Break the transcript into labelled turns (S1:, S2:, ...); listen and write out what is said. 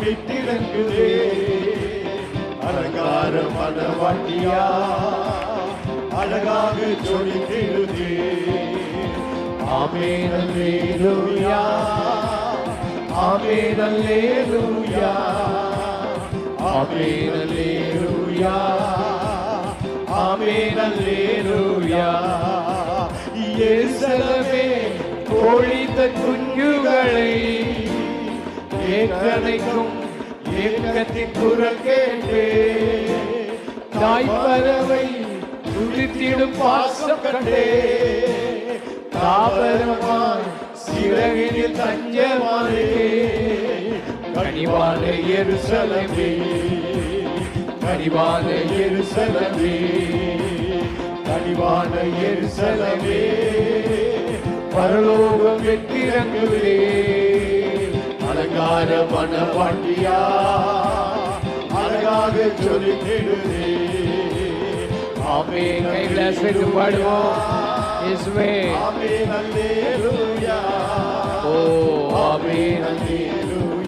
S1: விட்டிறங்குதே. அலங்கார மணவாட்டியா அழகாக ஜொலித்திடுதே. ஆமென் அல்லேலூயா, ஆமென் அல்லேலூயா, ஆமென் அல்லேலூயா, ஆமென் அல்லேலூயா. எருசலேமே பொழிந்த குஞ்சுகளை ஏக்கனைக்கும் ஏக்கத்தின் குரல் கேட்டு தாய்ப்பறவை துடித்திடும் பாசம் கண்டே. தாவரமாய் சிறகினில் தஞ்சமானே. கனிவான எருசலேமே, கனிவான எருசலேமே, கனிவான எருசலேமே, பரலோகம் வெற்றிறங்குதே. அலங்கார மணவாட்டியா அழகாக ஜொலித்திடுதே. ஆமென். கைகளை அசைத்து பாடுவோம். இயேசுவே. ஆமென் அல்லேலூயா. ஓ ஆமென் அல்லேலூயா.